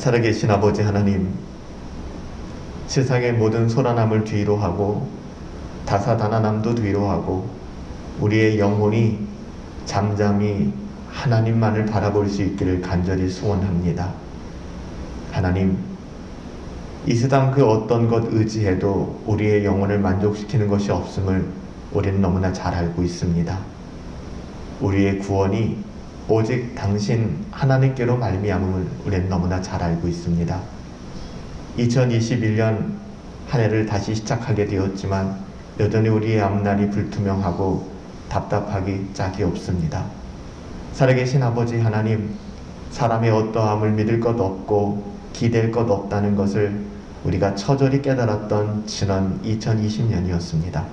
살아계신 아버지 하나님, 세상의 모든 소란함을 뒤로 하고 다사다난함도 뒤로 하고 우리의 영혼이 잠잠히 하나님만을 바라볼 수 있기를 간절히 소원합니다. 하나님, 이 세상 그 어떤 것 의지해도 우리의 영혼을 만족시키는 것이 없음을 우리는 너무나 잘 알고 있습니다. 우리의 구원이 오직 당신 하나님께로 말미암음을 우리는 너무나 잘 알고 있습니다. 2021년 한 해를 다시 시작하게 되었지만 여전히 우리의 앞날이 불투명하고 답답하기 짝이 없습니다. 살아계신 아버지 하나님, 사람의 어떠함을 믿을 것 없고 기댈 것 없다는 것을 우리가 처절히 깨달았던 지난 2020년이었습니다.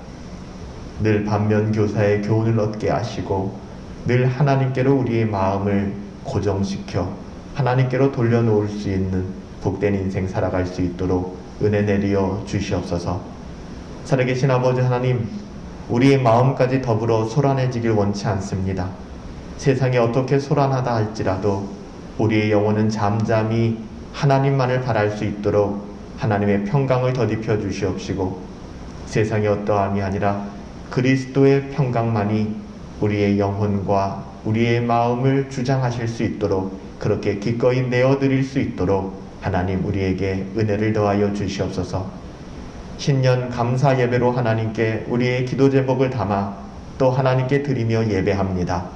늘 반면교사의 교훈을 얻게 하시고 늘 하나님께로 우리의 마음을 고정시켜 하나님께로 돌려놓을 수 있는 복된 인생 살아갈 수 있도록 은혜 내리어 주시옵소서. 살아계신 아버지 하나님, 우리의 마음까지 더불어 소란해지길 원치 않습니다. 세상이 어떻게 소란하다 할지라도 우리의 영혼은 잠잠히 하나님만을 바랄 수 있도록 하나님의 평강을 더딥혀 주시옵시고, 세상이 어떠함이 아니라 그리스도의 평강만이 우리의 영혼과 우리의 마음을 주장하실 수 있도록, 그렇게 기꺼이 내어드릴 수 있도록 하나님 우리에게 은혜를 더하여 주시옵소서. 신년 감사 예배로 하나님께 우리의 기도 제목을 담아 또 하나님께 드리며 예배합니다.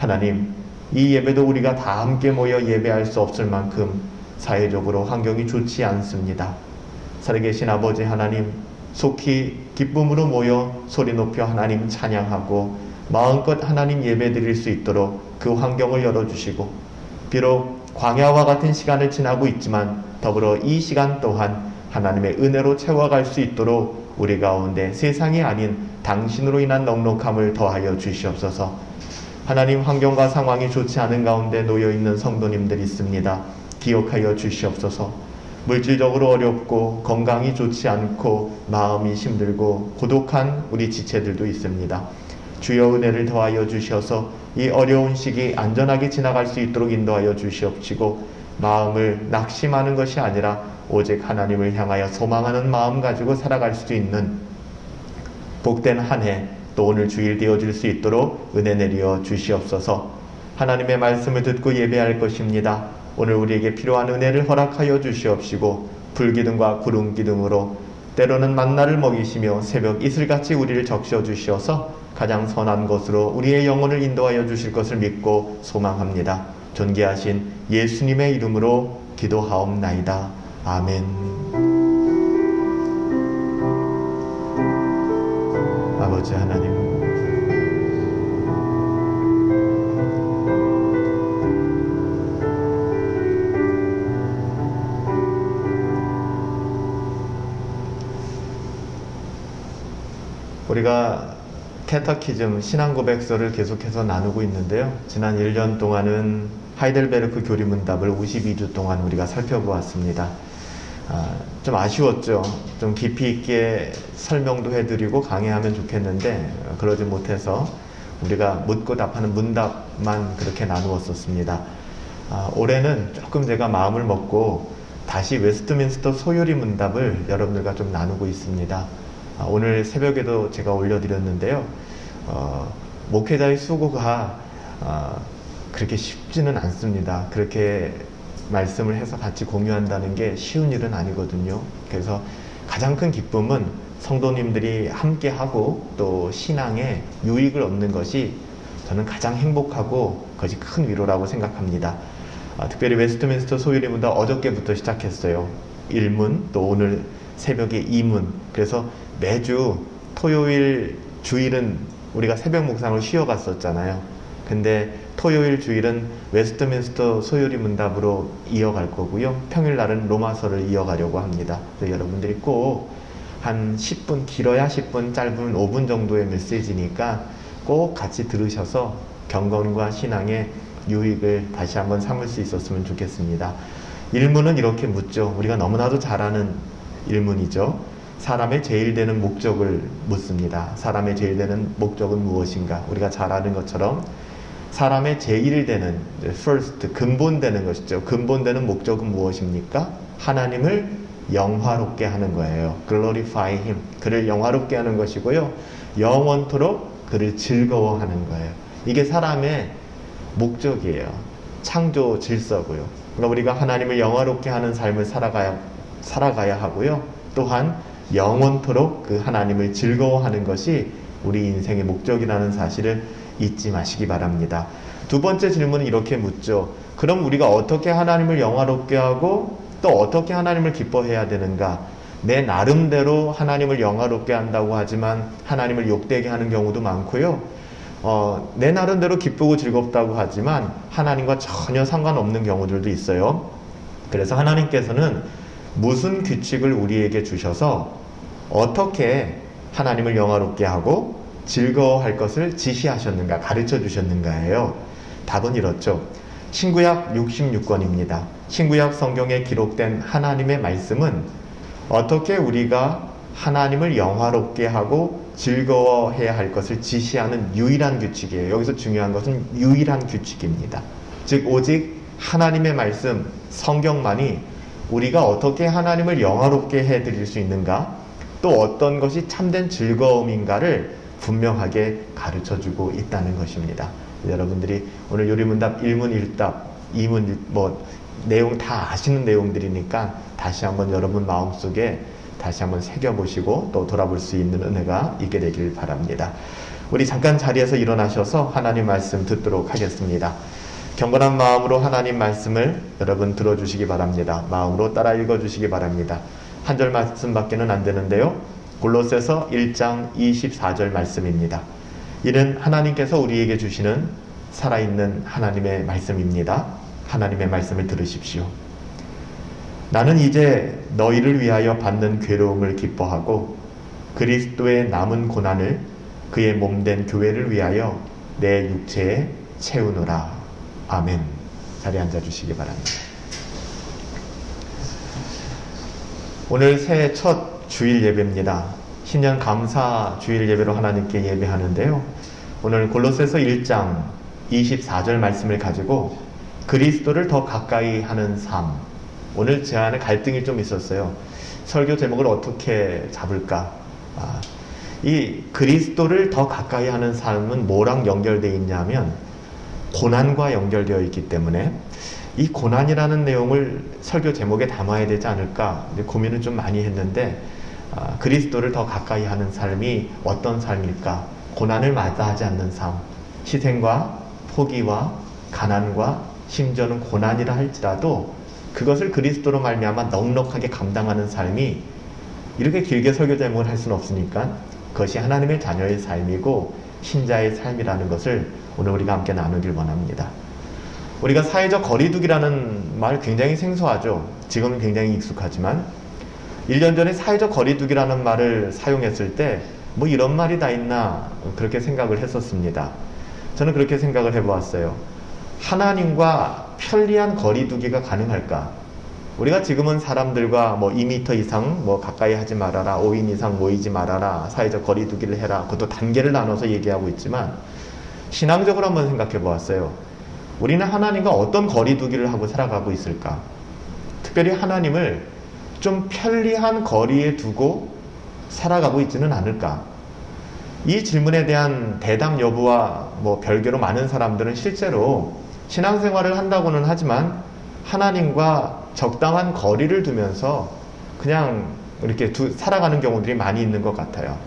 하나님, 이 예배도 우리가 다 함께 모여 예배할 수 없을 만큼 사회적으로 환경이 좋지 않습니다. 살아계신 아버지 하나님, 속히 기쁨으로 모여 소리 높여 하나님 찬양하고 마음껏 하나님 예배 드릴 수 있도록 그 환경을 열어주시고, 비록 광야와 같은 시간을 지나고 있지만 더불어 이 시간 또한 하나님의 은혜로 채워갈 수 있도록 우리 가운데 세상이 아닌 당신으로 인한 넉넉함을 더하여 주시옵소서. 하나님, 환경과 상황이 좋지 않은 가운데 놓여있는 성도님들이 있습니다. 기억하여 주시옵소서. 물질적으로 어렵고 건강이 좋지 않고 마음이 힘들고 고독한 우리 지체들도 있습니다. 주여 은혜를 더하여 주셔서 이 어려운 시기 안전하게 지나갈 수 있도록 인도하여 주시옵시고, 마음을 낙심하는 것이 아니라 오직 하나님을 향하여 소망하는 마음 가지고 살아갈 수 있는 복된 한 해, 또 오늘 주일 되어질 수 있도록 은혜 내려 주시옵소서. 하나님의 말씀을 듣고 예배할 것입니다. 오늘 우리에게 필요한 은혜를 허락하여 주시옵시고, 불기둥과 구름기둥으로 때로는 만나를 먹이시며 새벽 이슬같이 우리를 적셔 주시어서 가장 선한 것으로 우리의 영혼을 인도하여 주실 것을 믿고 소망합니다. 존귀하신 예수님의 이름으로 기도하옵나이다. 아멘. 아버지 하나님, 우리가 캐터키즘 신앙고백서를 계속해서 나누고 있는데요. 지난 1년 동안은 하이델베르크 교리문답을 52주 동안 우리가 살펴보았습니다. 좀 아쉬웠죠. 좀 깊이 있게 설명도 해드리고 강의하면 좋겠는데 그러지 못해서 우리가 묻고 답하는 문답만 그렇게 나누었었습니다. 올해는 조금 제가 마음을 먹고 다시 웨스트민스터 소요리 문답을 여러분들과 좀 나누고 있습니다. 오늘 새벽에도 제가 올려드렸는데요. 목회자의 수고가 그렇게 쉽지는 않습니다. 그렇게 말씀을 해서 같이 공유한다는 게 쉬운 일은 아니거든요. 그래서 가장 큰 기쁨은 성도님들이 함께하고 또 신앙에 유익을 얻는 것이 저는 가장 행복하고 그것이 큰 위로라고 생각합니다. 특별히 웨스트민스터 소요리 문답 어저께부터 시작했어요. 1문, 또 오늘 새벽에 2문. 그래서 매주 토요일 주일은 우리가 새벽 묵상으로 쉬어갔었잖아요. 근데 토요일 주일은 웨스트민스터 소요리 문답으로 이어갈 거고요. 평일날은 로마서를 이어가려고 합니다. 그래서 여러분들이 꼭 한 10분, 길어야 10분, 짧으면 5분 정도의 메시지니까 꼭 같이 들으셔서 경건과 신앙의 유익을 다시 한번 삼을 수 있었으면 좋겠습니다. 1문은 이렇게 묻죠. 우리가 너무나도 잘 아는 1문이죠. 사람의 제일 되는 목적을 묻습니다. 사람의 제일 되는 목적은 무엇인가? 우리가 잘 아는 것처럼 사람의 제일되는 first, 근본되는 것이죠. 근본되는 목적은 무엇입니까? 하나님을 영화롭게 하는 거예요. glorify him. 그를 영화롭게 하는 것이고요. 영원토록 그를 즐거워하는 거예요. 이게 사람의 목적이에요. 창조 질서고요. 그러니까 우리가 하나님을 영화롭게 하는 삶을 살아가야 하고요. 또한 영원토록 그 하나님을 즐거워하는 것이 우리 인생의 목적이라는 사실을 잊지 마시기 바랍니다. 두 번째 질문은 이렇게 묻죠. 그럼 우리가 어떻게 하나님을 영화롭게 하고 또 어떻게 하나님을 기뻐해야 되는가? 내 나름대로 하나님을 영화롭게 한다고 하지만 하나님을 욕되게 하는 경우도 많고요. 내 나름대로 기쁘고 즐겁다고 하지만 하나님과 전혀 상관없는 경우들도 있어요. 그래서 하나님께서는 무슨 규칙을 우리에게 주셔서 어떻게 하나님을 영화롭게 하고 즐거워할 것을 지시하셨는가, 가르쳐 주셨는가예요. 답은 이렇죠. 신구약 66권입니다. 신구약 성경에 기록된 하나님의 말씀은 어떻게 우리가 하나님을 영화롭게 하고 즐거워해야 할 것을 지시하는 유일한 규칙이에요. 여기서 중요한 것은 유일한 규칙입니다. 즉 오직 하나님의 말씀, 성경만이 우리가 어떻게 하나님을 영화롭게 해드릴 수 있는가, 또 어떤 것이 참된 즐거움인가를 분명하게 가르쳐주고 있다는 것입니다. 여러분들이 오늘 요리문답 1문 1답 2문 내용 다 아시는 내용들이니까 다시 한번 여러분 마음속에 다시 한번 새겨보시고 또 돌아볼 수 있는 은혜가 있게 되길 바랍니다. 우리 잠깐 자리에서 일어나셔서 하나님 말씀 듣도록 하겠습니다. 경건한 마음으로 하나님 말씀을 여러분 들어주시기 바랍니다. 마음으로 따라 읽어주시기 바랍니다. 한 절 말씀밖에는 안 되는데요. 골로새서 1장 24절 말씀입니다. 이는 하나님께서 우리에게 주시는 살아있는 하나님의 말씀입니다. 하나님의 말씀을 들으십시오. 나는 이제 너희를 위하여 받는 괴로움을 기뻐하고 그리스도의 남은 고난을 그의 몸된 교회를 위하여 내 육체에 채우노라. 아멘. 자리에 앉아주시기 바랍니다. 오늘 새해 첫 주일 예배입니다. 신년 감사 주일 예배로 하나님께 예배하는데요. 오늘 골로새서 1장 24절 말씀을 가지고 그리스도를 더 가까이 하는 삶. 오늘 제 안에 갈등이 좀 있었어요. 설교 제목을 어떻게 잡을까? 이 그리스도를 더 가까이 하는 삶은 뭐랑 연결되어 있냐면 고난과 연결되어 있기 때문에 이 고난이라는 내용을 설교 제목에 담아야 되지 않을까 고민을 좀 많이 했는데 그리스도를 더 가까이 하는 삶이 어떤 삶일까? 고난을 마다하지 않는 삶, 희생과 포기와 가난과 심지어는 고난이라 할지라도 그것을 그리스도로 말미암아 넉넉하게 감당하는 삶이 이렇게 길게 설교 제목을 할 수는 없으니까 그것이 하나님의 자녀의 삶이고 신자의 삶이라는 것을 오늘 우리가 함께 나누길 원합니다. 우리가 사회적 거리두기라는 말 굉장히 생소하죠. 지금은 굉장히 익숙하지만 1년 전에 사회적 거리두기라는 말을 사용했을 때 뭐 이런 말이 다 있나 그렇게 생각을 했었습니다. 저는 그렇게 생각을 해보았어요. 하나님과 편리한 거리두기가 가능할까? 우리가 지금은 사람들과 2m 이상 가까이 하지 말아라, 5인 이상 모이지 말아라, 사회적 거리두기를 해라, 그것도 단계를 나눠서 얘기하고 있지만 신앙적으로 한번 생각해 보았어요. 우리는 하나님과 어떤 거리두기를 하고 살아가고 있을까? 특별히 하나님을 좀 편리한 거리에 두고 살아가고 있지는 않을까? 이 질문에 대한 대답 여부와 별개로 많은 사람들은 실제로 신앙생활을 한다고는 하지만 하나님과 적당한 거리를 두면서 그냥 이렇게 살아가는 경우들이 많이 있는 것 같아요.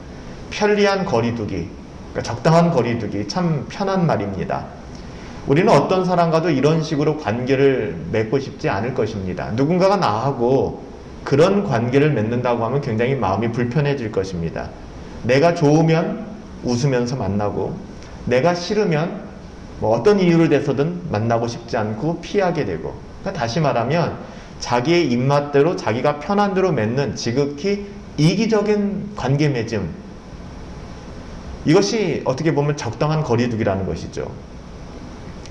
편리한 거리두기, 그러니까 적당한 거리두기, 참 편한 말입니다. 우리는 어떤 사람과도 이런 식으로 관계를 맺고 싶지 않을 것입니다. 누군가가 나하고 그런 관계를 맺는다고 하면 굉장히 마음이 불편해질 것입니다. 내가 좋으면 웃으면서 만나고 내가 싫으면 어떤 이유를 대서든 만나고 싶지 않고 피하게 되고, 그러니까 다시 말하면 자기의 입맛대로 자기가 편한 대로 맺는 지극히 이기적인 관계 맺음, 이것이 어떻게 보면 적당한 거리두기라는 것이죠.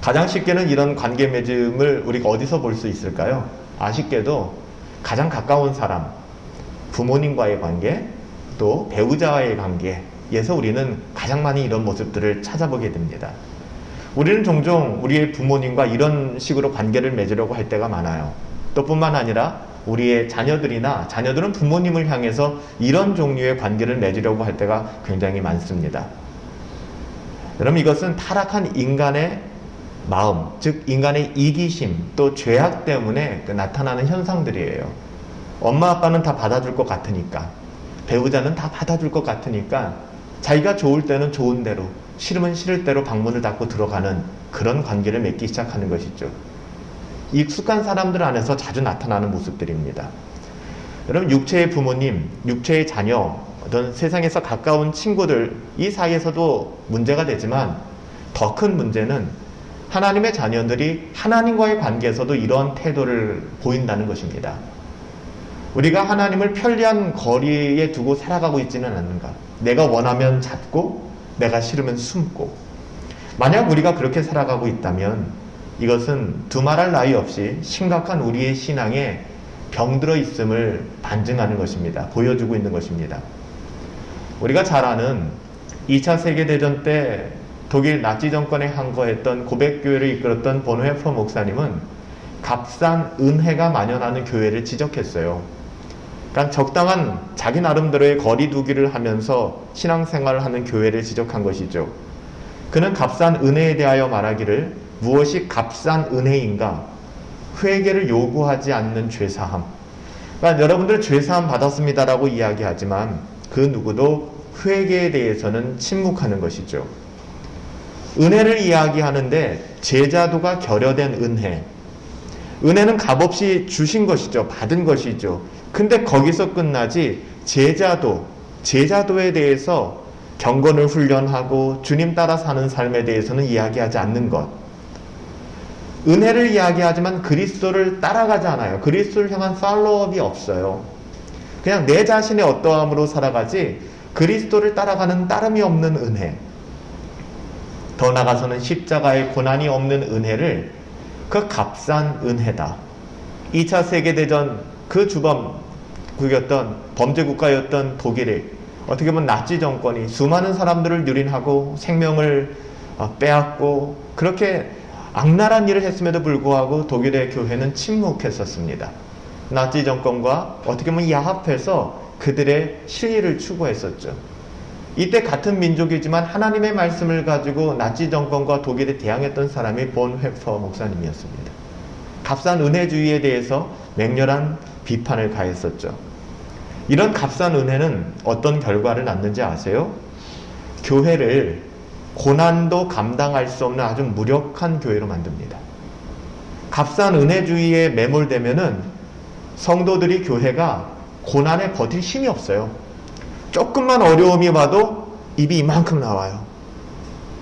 가장 쉽게는 이런 관계 맺음을 우리가 어디서 볼 수 있을까요? 아쉽게도 가장 가까운 사람, 부모님과의 관계, 또 배우자와의 관계에서 우리는 가장 많이 이런 모습들을 찾아보게 됩니다. 우리는 종종 우리의 부모님과 이런 식으로 관계를 맺으려고 할 때가 많아요. 또 뿐만 아니라 우리의 자녀들은 부모님을 향해서 이런 종류의 관계를 맺으려고 할 때가 굉장히 많습니다. 여러분, 이것은 타락한 인간의 마음, 즉 인간의 이기심, 또 죄악 때문에 나타나는 현상들이에요. 엄마 아빠는 다 받아줄 것 같으니까, 배우자는 다 받아줄 것 같으니까 자기가 좋을 때는 좋은 대로, 싫으면 싫을 대로 방문을 닫고 들어가는 그런 관계를 맺기 시작하는 것이죠. 익숙한 사람들 안에서 자주 나타나는 모습들입니다. 여러분, 육체의 부모님, 육체의 자녀, 어떤 세상에서 가까운 친구들, 이 사이에서도 문제가 되지만 더 큰 문제는 하나님의 자녀들이 하나님과의 관계에서도 이런 태도를 보인다는 것입니다. 우리가 하나님을 편리한 거리에 두고 살아가고 있지는 않는가. 내가 원하면 잡고 내가 싫으면 숨고. 만약 우리가 그렇게 살아가고 있다면 이것은 두말할 나위 없이 심각한 우리의 신앙에 병들어 있음을 반증하는 것입니다. 보여주고 있는 것입니다. 우리가 잘 아는 2차 세계대전 때 독일 나치 정권에 항거했던 고백교회를 이끌었던 본헤퍼 목사님은 값싼 은혜가 만연하는 교회를 지적했어요. 그러니까 적당한 자기 나름대로의 거리두기를 하면서 신앙생활을 하는 교회를 지적한 것이죠. 그는 값싼 은혜에 대하여 말하기를 무엇이 값싼 은혜인가? 회개를 요구하지 않는 죄사함. 그러니까 여러분들 죄사함 받았습니다라고 이야기하지만 그 누구도 회개에 대해서는 침묵하는 것이죠. 은혜를 이야기하는데 제자도가 결여된 은혜. 은혜는 값없이 주신 것이죠. 받은 것이죠. 근데 거기서 끝나지 제자도에 대해서 경건을 훈련하고 주님 따라 사는 삶에 대해서는 이야기하지 않는 것. 은혜를 이야기하지만 그리스도를 따라가지 않아요. 그리스도를 향한 팔로우업이 없어요. 그냥 내 자신의 어떠함으로 살아가지 그리스도를 따라가는 따름이 없는 은혜. 더 나아가서는 십자가의 고난이 없는 은혜를 그 값싼 은혜다. 2차 세계대전 그 주범국이었던 범죄국가였던 독일에 어떻게 보면 나치 정권이 수많은 사람들을 유린하고 생명을 빼앗고 그렇게 악랄한 일을 했음에도 불구하고 독일의 교회는 침묵했었습니다. 나치 정권과 어떻게 보면 야합해서 그들의 실리를 추구했었죠. 이때 같은 민족이지만 하나님의 말씀을 가지고 나치 정권과 독일에 대항했던 사람이 본헤퍼 목사님이었습니다. 값싼 은혜주의에 대해서 맹렬한 비판을 가했었죠. 이런 값싼 은혜는 어떤 결과를 낳는지 아세요? 교회를 고난도 감당할 수 없는 아주 무력한 교회로 만듭니다. 값싼 은혜주의에 매몰되면은 성도들이 교회가 고난에 버틸 힘이 없어요. 조금만 어려움이 와도 입이 이만큼 나와요.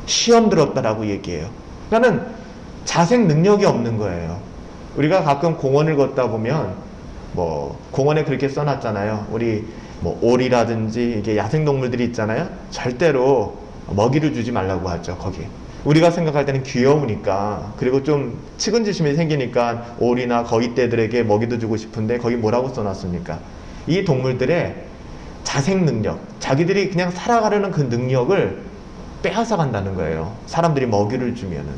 시험 들었다라고 얘기해요. 그러니까는 자생 능력이 없는 거예요. 우리가 가끔 공원을 걷다 보면 공원에 그렇게 써놨잖아요. 우리 오리라든지 이게 야생동물들이 있잖아요. 절대로 먹이를 주지 말라고 하죠. 거기 우리가 생각할 때는 귀여우니까, 그리고 좀 측은지심이 생기니까 오리나 거위떼들에게 먹이도 주고 싶은데 거기 뭐라고 써놨습니까? 이 동물들의 자생 능력, 자기들이 그냥 살아가려는 그 능력을 빼앗아 간다는 거예요. 사람들이 먹이를 주면은.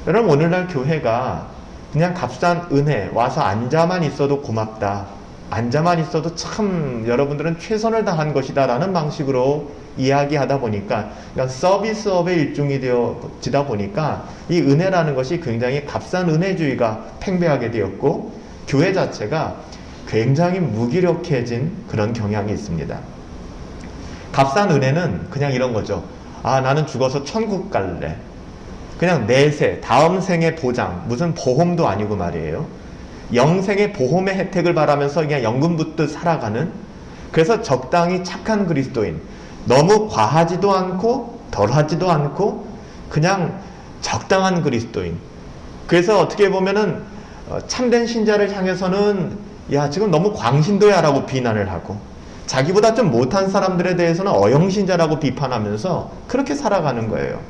여러분, 오늘날 교회가 그냥 값싼 은혜, 와서 앉아만 있어도 고맙다, 앉아만 있어도 참 여러분들은 최선을 다한 것이다 라는 방식으로 이야기하다 보니까, 그러니까 서비스업의 일종이 되어지다 보니까 이 은혜라는 것이 굉장히 값싼 은혜주의가 팽배하게 되었고, 교회 자체가 굉장히 무기력해진 그런 경향이 있습니다. 값싼 은혜는 그냥 이런 거죠. 아, 나는 죽어서 천국 갈래. 그냥 내세, 다음 생의 보장, 무슨 보험도 아니고 말이에요. 영생의 보험의 혜택을 바라면서 그냥 연금 붓듯 살아가는, 그래서 적당히 착한 그리스도인, 너무 과하지도 않고 덜하지도 않고 그냥 적당한 그리스도인. 그래서 어떻게 보면은 참된 신자를 향해서는 야, 지금 너무 광신도야 라고 비난을 하고, 자기보다 좀 못한 사람들에 대해서는 어영신자라고 비판하면서 그렇게 살아가는 거예요.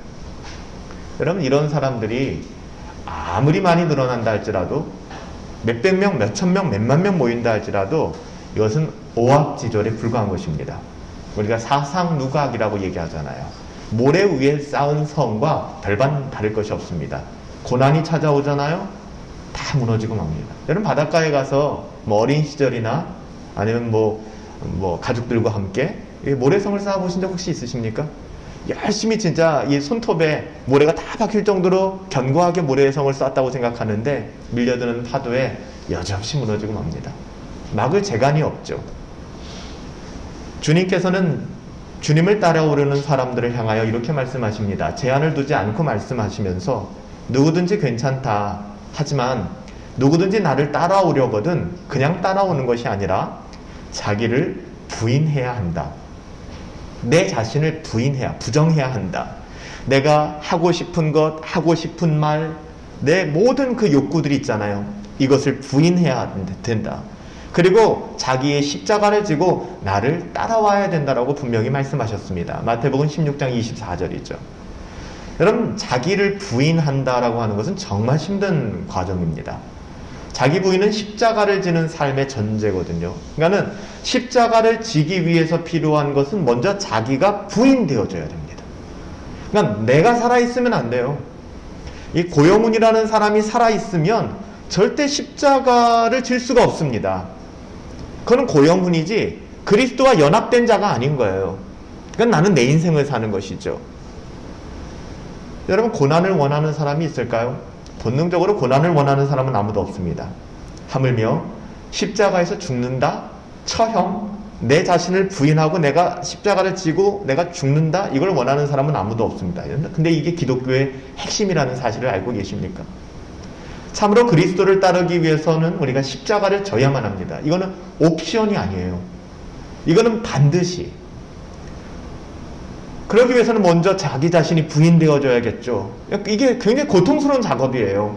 여러분, 이런 사람들이 아무리 많이 늘어난다 할지라도, 몇백 명, 몇천 명, 몇만 명 모인다 할지라도 이것은 오합지졸에 불과한 것입니다. 우리가 사상누각이라고 얘기하잖아요. 모래 위에 쌓은 성과 별반 다를 것이 없습니다. 고난이 찾아오잖아요. 다 무너지고 맙니다. 여러분 바닷가에 가서 뭐 어린 시절이나 아니면 뭐 가족들과 함께 모래성을 쌓아보신 적 혹시 있으십니까? 열심히 진짜 이 손톱에 모래가 다 박힐 정도로 견고하게 모래성을 쌓았다고 생각하는데 밀려드는 파도에 여지없이 무너지고 맙니다. 막을 재간이 없죠. 주님께서는 주님을 따라오르는 사람들을 향하여 이렇게 말씀하십니다. 제한을 두지 않고 말씀하시면서 누구든지 괜찮다. 하지만 누구든지 나를 따라오려거든 그냥 따라오는 것이 아니라 자기를 부인해야 한다. 내 자신을 부정해야 한다. 내가 하고 싶은 것, 하고 싶은 말, 내 모든 그 욕구들이 있잖아요. 이것을 부인해야 된다. 그리고 자기의 십자가를 지고 나를 따라와야 된다라고 분명히 말씀하셨습니다. 마태복음 16장 24절이죠. 여러분, 자기를 부인한다라고 하는 것은 정말 힘든 과정입니다. 자기 부인은 십자가를 지는 삶의 전제거든요. 그러니까는 십자가를 지기 위해서 필요한 것은 먼저 자기가 부인되어져야 됩니다. 그러니까 내가 살아있으면 안 돼요. 이 고영훈이라는 사람이 살아있으면 절대 십자가를 질 수가 없습니다. 그건 고영훈이지 그리스도와 연합된 자가 아닌 거예요. 그러니까 나는 내 인생을 사는 것이죠. 여러분, 고난을 원하는 사람이 있을까요? 본능적으로 고난을 원하는 사람은 아무도 없습니다. 하물며 십자가에서 죽는다? 처형? 내 자신을 부인하고 내가 십자가를 지고 내가 죽는다? 이걸 원하는 사람은 아무도 없습니다. 근데 이게 기독교의 핵심이라는 사실을 알고 계십니까? 참으로 그리스도를 따르기 위해서는 우리가 십자가를 져야만 합니다. 이거는 옵션이 아니에요. 이거는 반드시. 그러기 위해서는 먼저 자기 자신이 부인되어져야겠죠. 이게 굉장히 고통스러운 작업이에요.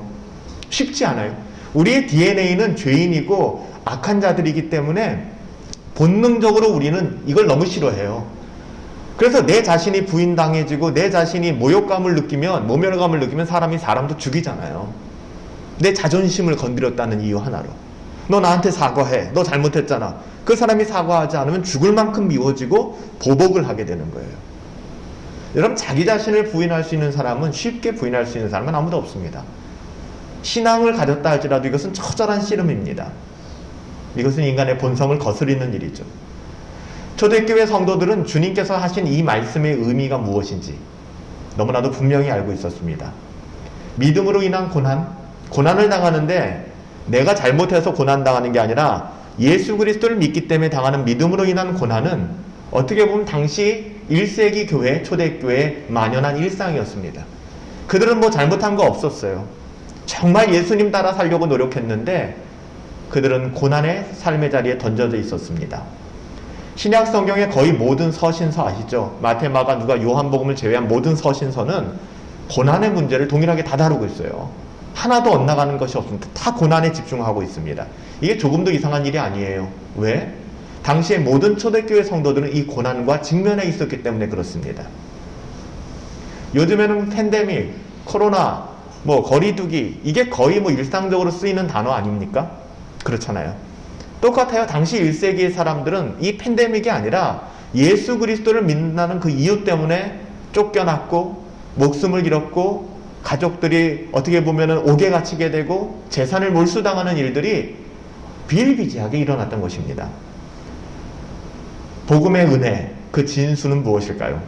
쉽지 않아요. 우리의 DNA는 죄인이고 악한 자들이기 때문에 본능적으로 우리는 이걸 너무 싫어해요. 그래서 내 자신이 부인당해지고 내 자신이 모욕감을 느끼면, 모멸감을 느끼면 사람이 사람도 죽이잖아요. 내 자존심을 건드렸다는 이유 하나로. 너 나한테 사과해. 너 잘못했잖아. 그 사람이 사과하지 않으면 죽을 만큼 미워지고 보복을 하게 되는 거예요. 여러분, 자기 자신을 부인할 수 있는 사람은, 쉽게 부인할 수 있는 사람은 아무도 없습니다. 신앙을 가졌다 할지라도 이것은 처절한 씨름입니다. 이것은 인간의 본성을 거스리는 일이죠. 초대교회 성도들은 주님께서 하신 이 말씀의 의미가 무엇인지 너무나도 분명히 알고 있었습니다. 믿음으로 인한 고난을 당하는데 내가 잘못해서 고난당하는 게 아니라 예수 그리스도를 믿기 때문에 당하는 믿음으로 인한 고난은 어떻게 보면 당시 1세기 교회, 초대교회에 만연한 일상이었습니다. 그들은 뭐 잘못한 거 없었어요. 정말 예수님 따라 살려고 노력했는데 그들은 고난의 삶의 자리에 던져져 있었습니다. 신약 성경의 거의 모든 서신서 아시죠? 마태, 마가, 누가, 요한복음을 제외한 모든 서신서는 고난의 문제를 동일하게 다 다루고 있어요. 하나도 엇나가는 것이 없습니다. 다 고난에 집중하고 있습니다. 이게 조금도 이상한 일이 아니에요. 왜? 당시의 모든 초대교회 성도들은 이 고난과 직면해 있었기 때문에 그렇습니다. 요즘에는 팬데믹, 코로나, 거리두기, 이게 거의 일상적으로 쓰이는 단어 아닙니까? 그렇잖아요. 똑같아요. 당시 1세기의 사람들은 이 팬데믹이 아니라 예수 그리스도를 믿는다는 그 이유 때문에 쫓겨났고 목숨을 잃었고 가족들이 어떻게 보면 옥에 갇히게 되고 재산을 몰수당하는 일들이 비일비재하게 일어났던 것입니다. 복음의 은혜, 그 진수는 무엇일까요?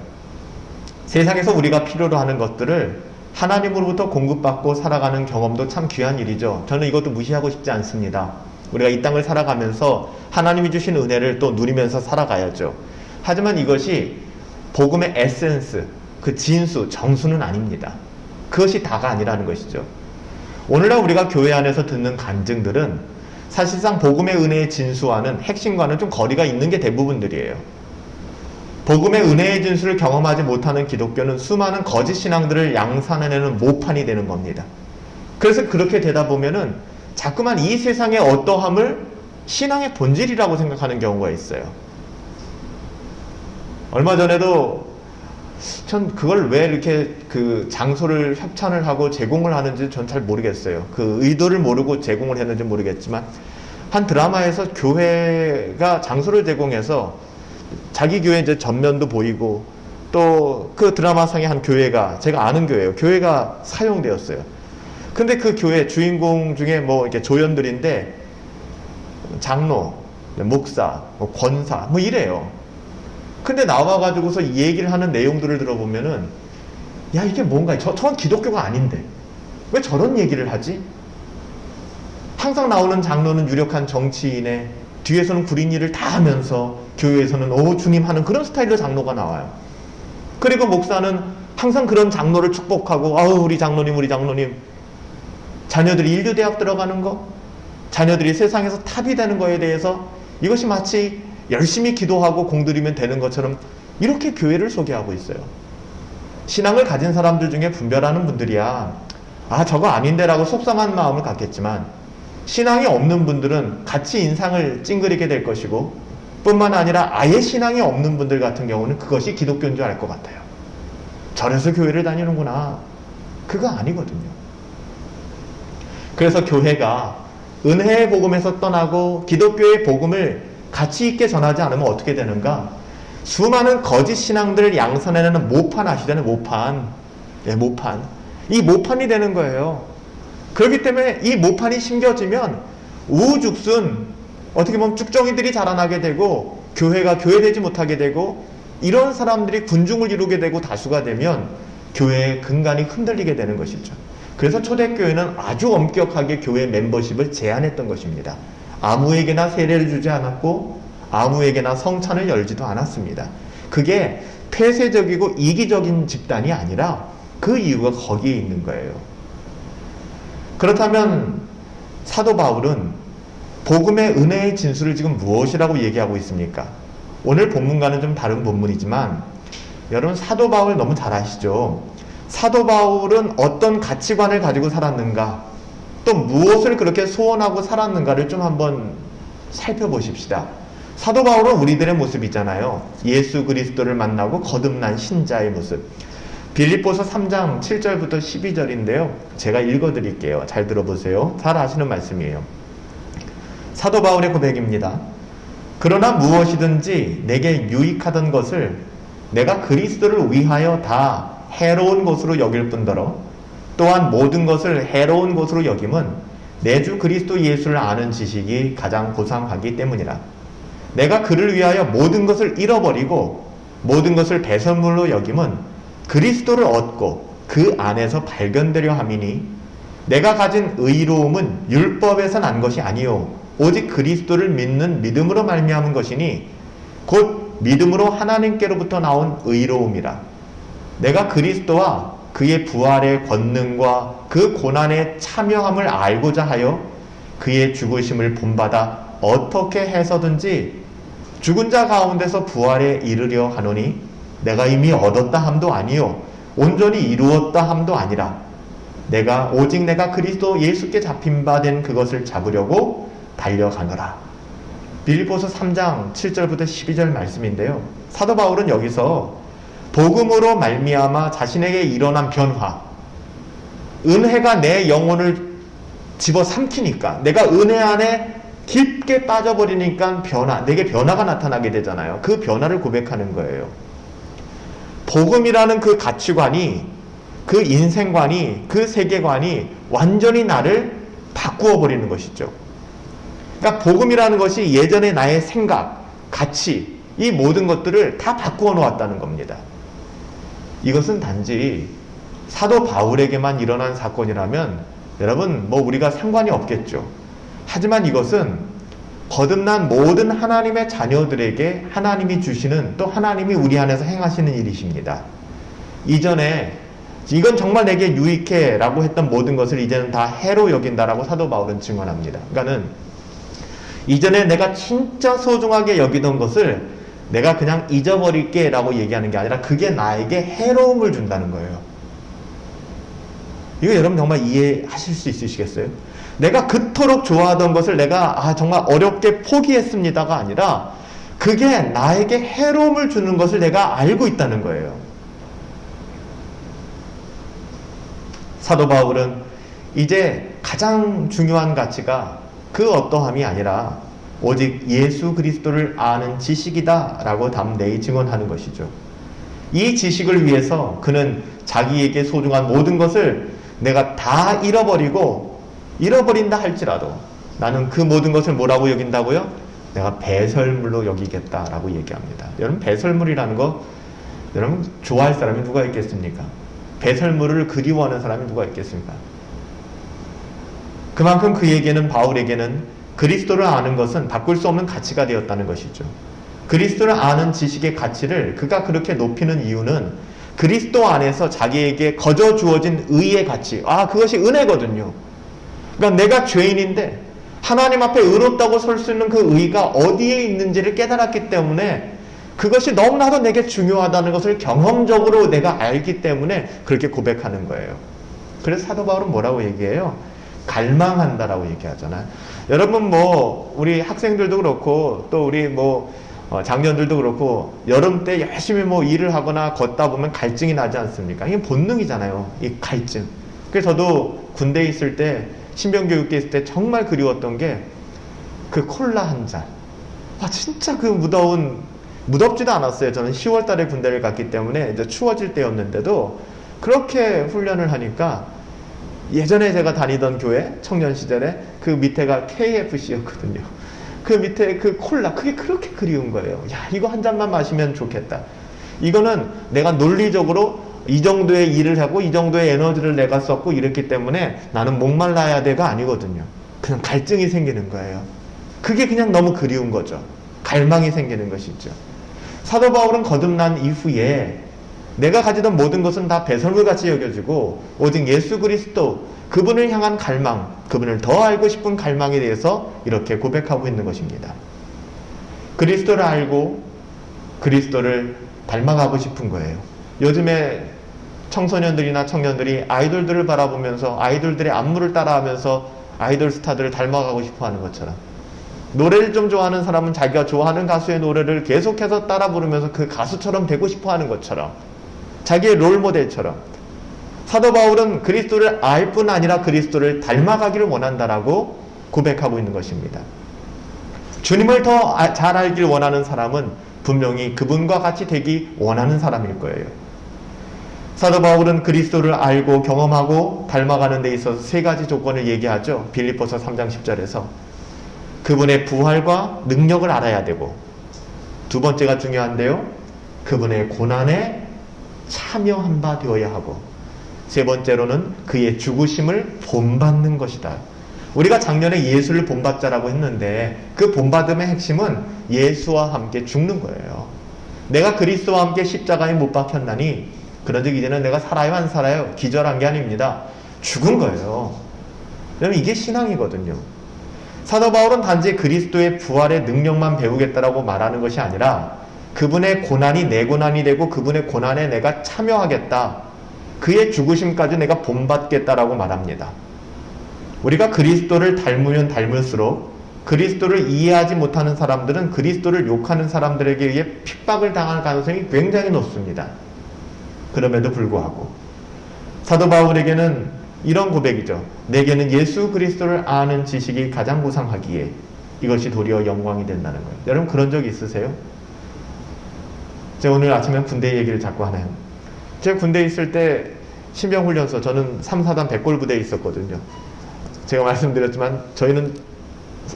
세상에서 우리가 필요로 하는 것들을 하나님으로부터 공급받고 살아가는 경험도 참 귀한 일이죠. 저는 이것도 무시하고 싶지 않습니다. 우리가 이 땅을 살아가면서 하나님이 주신 은혜를 또 누리면서 살아가야죠. 하지만 이것이 복음의 에센스, 그 진수, 정수는 아닙니다. 그것이 다가 아니라는 것이죠. 오늘날 우리가 교회 안에서 듣는 간증들은 사실상 복음의 은혜의 진수와는, 핵심과는 좀 거리가 있는 게 대부분들이에요. 복음의 은혜의 진수를 경험하지 못하는 기독교는 수많은 거짓 신앙들을 양산해내는 모판이 되는 겁니다. 그래서 그렇게 되다 보면은 자꾸만 이 세상의 어떠함을 신앙의 본질이라고 생각하는 경우가 있어요. 얼마 전에도 전 그걸 왜 이렇게 그 장소를 협찬을 하고 제공을 하는지 전 잘 모르겠어요. 그 의도를 모르고 제공을 했는지 모르겠지만 한 드라마에서 교회가 장소를 제공해서 자기 교회 이제 전면도 보이고 또 그 드라마상의 한 교회가, 제가 아는 교회예요. 교회가 사용되었어요. 근데 그 교회 주인공 중에 뭐 이렇게 조연들인데 장로, 목사, 뭐 권사 뭐 이래요. 근데 나와가지고서 이 얘기를 하는 내용들을 들어보면은 야, 이게 뭔가 저건 기독교가 아닌데 왜 저런 얘기를 하지? 항상 나오는 장로는 유력한 정치인의, 뒤에서는 구린 일을 다 하면서 교회에서는 오 주님 하는 그런 스타일로 장로가 나와요. 그리고 목사는 항상 그런 장로를 축복하고 아우 우리 장로님 자녀들이 인류대학 들어가는 거, 자녀들이 세상에서 탑이 되는 거에 대해서 이것이 마치 열심히 기도하고 공들이면 되는 것처럼 이렇게 교회를 소개하고 있어요. 신앙을 가진 사람들 중에 분별하는 분들이야 아 저거 아닌데 라고 속상한 마음을 갖겠지만, 신앙이 없는 분들은 같이 인상을 찡그리게 될 것이고, 뿐만 아니라 아예 신앙이 없는 분들 같은 경우는 그것이 기독교인 줄 알 것 같아요. 저래서 교회를 다니는구나. 그거 아니거든요. 그래서 교회가 은혜의 복음에서 떠나고 기독교의 복음을 가치 있게 전하지 않으면 어떻게 되는가? 수많은 거짓 신앙들을 양산해내는 모판 아시잖아요. 모판. 예, 모판. 이 모판이 되는 거예요. 그렇기 때문에 이 모판이 심겨지면 우후죽순 어떻게 보면 쭉정이들이 자라나게 되고 교회가 교회되지 못하게 되고, 이런 사람들이 군중을 이루게 되고 다수가 되면 교회의 근간이 흔들리게 되는 것이죠. 그래서 초대교회는 아주 엄격하게 교회 멤버십을 제한했던 것입니다. 아무에게나 세례를 주지 않았고 아무에게나 성찬을 열지도 않았습니다. 그게 폐쇄적이고 이기적인 집단이 아니라 그 이유가 거기에 있는 거예요. 그렇다면 사도 바울은 복음의 은혜의 진수를 지금 무엇이라고 얘기하고 있습니까? 오늘 본문과는 좀 다른 본문이지만 여러분 사도 바울 너무 잘 아시죠? 사도 바울은 어떤 가치관을 가지고 살았는가, 또 무엇을 그렇게 소원하고 살았는가를 좀 한번 살펴보십시다. 사도 바울은 우리들의 모습이잖아요. 예수 그리스도를 만나고 거듭난 신자의 모습. 빌립보서 3장 7절부터 12절인데요. 제가 읽어드릴게요. 잘 들어보세요. 잘 아시는 말씀이에요. 사도 바울의 고백입니다. 그러나 무엇이든지 내게 유익하던 것을 내가 그리스도를 위하여 다 해로운 것으로 여길 뿐더러 또한 모든 것을 해로운 것으로 여김은 내 주 그리스도 예수를 아는 지식이 가장 고상하기 때문이라. 내가 그를 위하여 모든 것을 잃어버리고 모든 것을 배설물로 여김은 그리스도를 얻고 그 안에서 발견되려 함이니, 내가 가진 의로움은 율법에서 난 것이 아니요 오직 그리스도를 믿는 믿음으로 말미암은 것이니 곧 믿음으로 하나님께로부터 나온 의로움이라. 내가 그리스도와 그의 부활의 권능과 그 고난의 참여함을 알고자 하여 그의 죽으심을 본받아 어떻게 해서든지 죽은 자 가운데서 부활에 이르려 하노니, 내가 이미 얻었다 함도 아니요 온전히 이루었다 함도 아니라 오직 내가 그리스도 예수께 잡힌 바 된 그것을 잡으려고 달려가노라. 빌립보서 3장 7절부터 12절 말씀인데요. 사도 바울은 여기서 복음으로 말미암아 자신에게 일어난 변화, 은혜가 내 영혼을 집어삼키니까, 내가 은혜 안에 깊게 빠져버리니까 내게 변화가 나타나게 되잖아요. 그 변화를 고백하는 거예요. 복음이라는 그 가치관이, 그 인생관이, 그 세계관이 완전히 나를 바꾸어 버리는 것이죠. 그러니까 복음이라는 것이 예전에 나의 생각, 가치, 이 모든 것들을 다 바꾸어 놓았다는 겁니다. 이것은 단지 사도 바울에게만 일어난 사건이라면 여러분 우리가 상관이 없겠죠. 하지만 이것은 거듭난 모든 하나님의 자녀들에게 하나님이 주시는, 또 하나님이 우리 안에서 행하시는 일이십니다. 이전에 이건 정말 내게 유익해 라고 했던 모든 것을 이제는 다 해로 여긴다라고 사도 바울은 증언합니다. 그러니까는 이전에 내가 진짜 소중하게 여기던 것을 내가 그냥 잊어버릴게 라고 얘기하는 게 아니라 그게 나에게 해로움을 준다는 거예요. 이거 여러분 정말 이해하실 수 있으시겠어요? 내가 그토록 좋아하던 것을 내가 정말 어렵게 포기했습니다가 아니라 그게 나에게 해로움을 주는 것을 내가 알고 있다는 거예요. 사도 바울은 이제 가장 중요한 가치가 그 어떠함이 아니라 오직 예수 그리스도를 아는 지식이다 라고 담대히 증언하는 것이죠. 이 지식을 위해서 그는 자기에게 소중한 모든 것을 내가 다 잃어버린다 할지라도 나는 그 모든 것을 뭐라고 여긴다고요? 내가 배설물로 여기겠다라고 얘기합니다. 여러분, 배설물이라는 거 여러분 좋아할 사람이 누가 있겠습니까? 배설물을 그리워하는 사람이 누가 있겠습니까? 그만큼 그에게는, 바울에게는 그리스도를 아는 것은 바꿀 수 없는 가치가 되었다는 것이죠. 그리스도를 아는 지식의 가치를 그가 그렇게 높이는 이유는 그리스도 안에서 자기에게 거저 주어진 의의 가치, 그것이 은혜거든요. 그러니까 내가 죄인인데 하나님 앞에 의롭다고 설 수 있는 그 의가 어디에 있는지를 깨달았기 때문에 그것이 너무나도 내게 중요하다는 것을 경험적으로 내가 알기 때문에 그렇게 고백하는 거예요. 그래서 사도 바울은 뭐라고 얘기해요? 갈망한다라고 얘기하잖아요. 여러분 우리 학생들도 그렇고 또 우리 장년들도 그렇고 여름 때 열심히 일을 하거나 걷다 보면 갈증이 나지 않습니까? 이게 본능이잖아요. 이 갈증. 그래서 저도 군대에 있을 때 신병교육대 있을 때 정말 그리웠던 게 그 콜라 한 잔. 진짜 그 무덥지도 않았어요. 저는 10월 달에 군대를 갔기 때문에 이제 추워질 때였는데도 그렇게 훈련을 하니까 예전에 제가 다니던 교회 청년 시절에 그 밑에가 KFC였거든요. 그 밑에 그 콜라, 그게 그렇게 그리운 거예요. 이거 한 잔만 마시면 좋겠다. 이거는 내가 논리적으로 이 정도의 일을 하고 이 정도의 에너지를 내가 썼고 이랬기 때문에 나는 목말라야 돼가 아니거든요. 그냥 갈증이 생기는 거예요. 그게 그냥 너무 그리운 거죠. 갈망이 생기는 것이죠. 사도 바울은 거듭난 이후에 내가 가지던 모든 것은 다 배설물같이 여겨지고 오직 예수 그리스도, 그분을 향한 갈망, 그분을 더 알고 싶은 갈망에 대해서 이렇게 고백하고 있는 것입니다. 그리스도를 알고 그리스도를 닮아가고 싶은 거예요. 요즘에 청소년들이나 청년들이 아이돌들을 바라보면서 아이돌들의 안무를 따라하면서 아이돌 스타들을 닮아가고 싶어 하는 것처럼, 노래를 좀 좋아하는 사람은 자기가 좋아하는 가수의 노래를 계속해서 따라 부르면서 그 가수처럼 되고 싶어 하는 것처럼, 자기의 롤모델처럼 사도 바울은 그리스도를 알 뿐 아니라 그리스도를 닮아가기를 원한다라고 고백하고 있는 것입니다. 주님을 더 잘 알길 원하는 사람은 분명히 그분과 같이 되기 원하는 사람일 거예요. 사도 바울은 그리스도를 알고 경험하고 닮아가는 데 있어서 세 가지 조건을 얘기하죠. 빌립보서 3장 10절에서 그분의 부활과 능력을 알아야 되고, 두 번째가 중요한데요, 그분의 고난에 참여한 바 되어야 하고, 세 번째로는 그의 죽으심을 본받는 것이다. 우리가 작년에 예수를 본받자라고 했는데 그 본받음의 핵심은 예수와 함께 죽는 거예요. 내가 그리스도와 함께 십자가에 못 박혔나니 그런즉 이제는 내가 살아요 안 살아요? 기절한 게 아닙니다. 죽은 거예요. 여러분, 이게 신앙이거든요. 사도 바울은 단지 그리스도의 부활의 능력만 배우겠다라고 말하는 것이 아니라 그분의 고난이 내 고난이 되고 그분의 고난에 내가 참여하겠다, 그의 죽으심까지 내가 본받겠다라고 말합니다. 우리가 그리스도를 닮으면 닮을수록 그리스도를 이해하지 못하는 사람들은 그리스도를 욕하는 사람들에게 의해 핍박을 당할 가능성이 굉장히 높습니다. 그럼에도 불구하고 사도 바울에게는 이런 고백이죠. 내게는 예수 그리스도를 아는 지식이 가장 무상하기에 이것이 도리어 영광이 된다는 거예요. 여러분, 그런 적 있으세요? 제가 오늘 아침에 군대 얘기를 자꾸 하네요. 제가 군대에 있을 때 신병훈련소, 저는 3, 4단 백골 부대에 있었거든요. 제가 말씀드렸지만 저희는